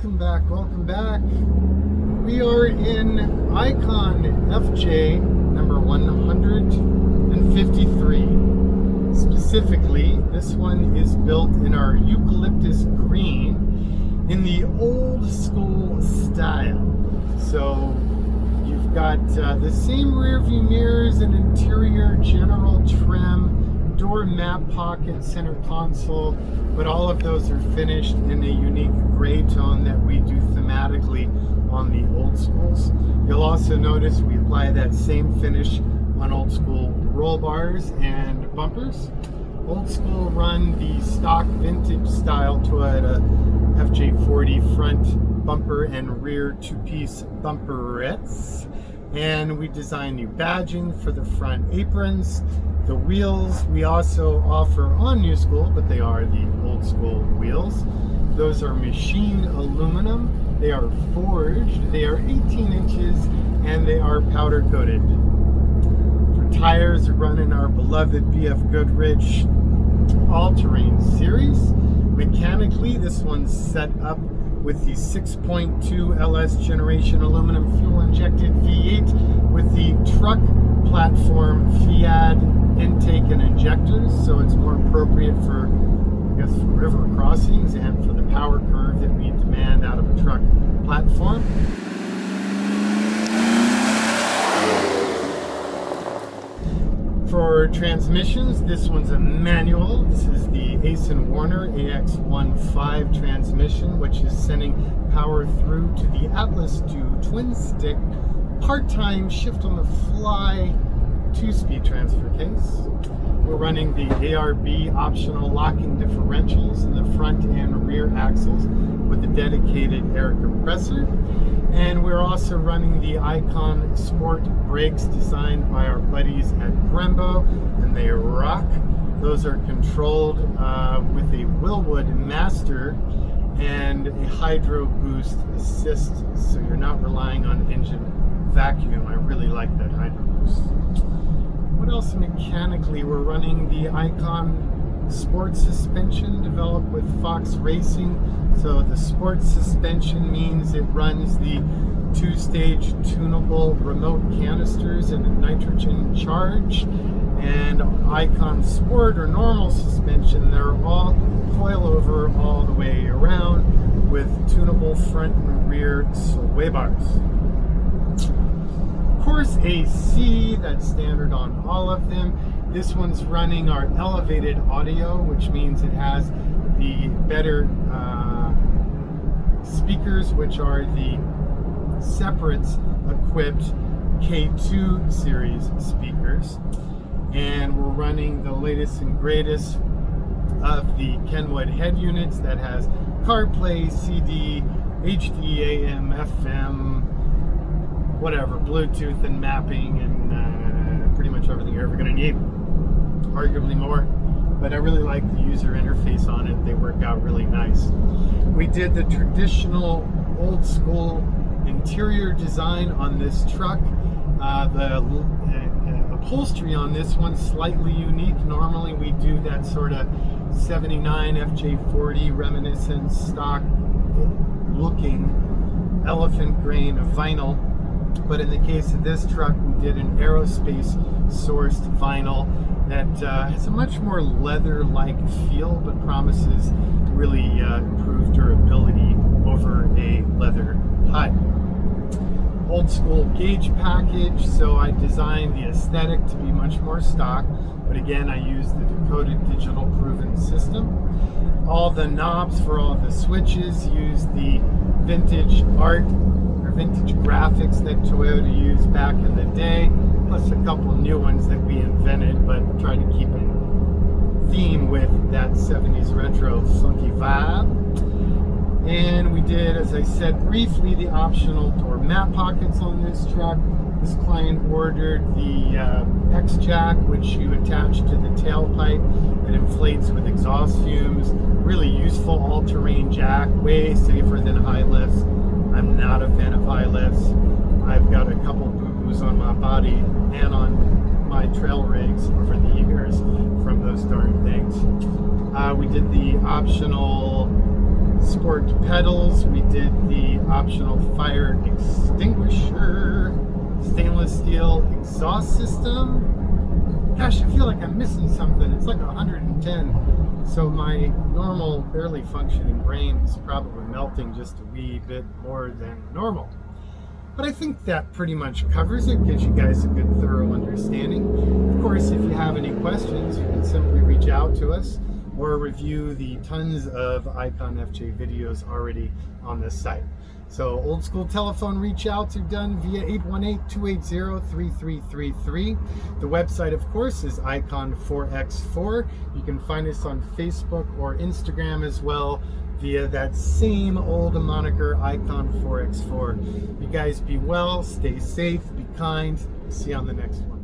Welcome back. We are in Icon FJ number 153. Specifically, this one is built in our eucalyptus green in the old school style. So you've got the same rear view mirrors and interior general trim, door map pocket, center console, but all of those are finished in a unique gray tone that we do thematically on the old schools. You'll also notice we apply that same finish on old school roll bars and bumpers. Old school run the stock vintage style Toyota FJ40 front bumper and rear two-piece bumperettes. And we design new badging for the front aprons. The wheels we also offer on new school, but they are the old school wheels. Those are machined aluminum. They are forged. They are 18 inches and they are powder coated. For tires, we're running our beloved BF Goodrich all-terrain series. Mechanically, this one's set up with the 6.2 LS generation aluminum fuel injected V8 with the truck platform Fiat intake and injectors, so it's more appropriate for, I guess, for river crossings and for the power curve that we demand out of a truck platform. For transmissions, this one's a manual. This is the Ace & Warner AX15 transmission, which is sending power through to the Atlas 2 twin stick part-time shift on the fly 2-speed transfer case. We're running the ARB optional locking differentials in the front and rear axles with a dedicated air compressor. And we're also running the Icon Sport brakes designed by our buddies at Brembo, and they rock. Those are controlled with a Willwood Master and a Hydro Boost Assist, so you're not relying on engine vacuum. I really like that Hydro Boost. What else mechanically? We're running the Icon Sport suspension developed with Fox Racing. So the sport suspension means it runs the 2-stage tunable remote canisters and a nitrogen charge. And Icon Sport or normal suspension, they're all coilover all the way around with tunable front and rear sway bars. Of course, AC, that's standard on all of them. This one's running our elevated audio, which means it has the better speakers, which are the separate equipped K2 series speakers. And we're running the latest and greatest of the Kenwood head units that has CarPlay, CD, HD, AM, FM, whatever, Bluetooth and mapping and pretty much everything you're ever going to need. Arguably more, but I really like the user interface on it. They work out really nice. We did the traditional old school interior design on this truck. The upholstery on this one's slightly unique. Normally we do that sort of 79 FJ40 reminiscent stock looking elephant grain of vinyl. But in the case of this truck, we did an aerospace sourced vinyl that has a much more leather-like feel, but promises really improved durability over a leather hide. Old school gauge package, so I designed the aesthetic to be much more stock, but again, I used the decoded digital proven system. All the knobs for all the switches use the vintage art or vintage graphics that Toyota used back in the day, plus a couple new ones that we invented, but try to keep in theme with that 70s retro funky vibe. And we did, as I said briefly, the optional door map pockets on this truck. This client ordered the X-Jack, which you attach to the tailpipe. It inflates with exhaust fumes. Really useful all-terrain jack, way safer than high lifts. I'm not a fan of high lifts. I've got a couple boo-boos on my body and on my trail rigs over the years from those darn things. We did the optional sport pedals. We did the optional fire extinguisher, stainless steel exhaust system. Gosh, I feel like I'm missing something. It's like 110. So my normal, barely functioning brain is probably melting just a wee bit more than normal. But I think that pretty much covers it, gives you guys a good, thorough understanding. Of course, if you have any questions, you can simply reach out to us or review the tons of Icon FJ videos already on this site. So old school telephone reach outs are done via 818-280-3333. The website, of course, is Icon4x4. You can find us on Facebook or Instagram as well via that same old moniker, Icon4x4. You guys be well, stay safe, be kind. See you on the next one.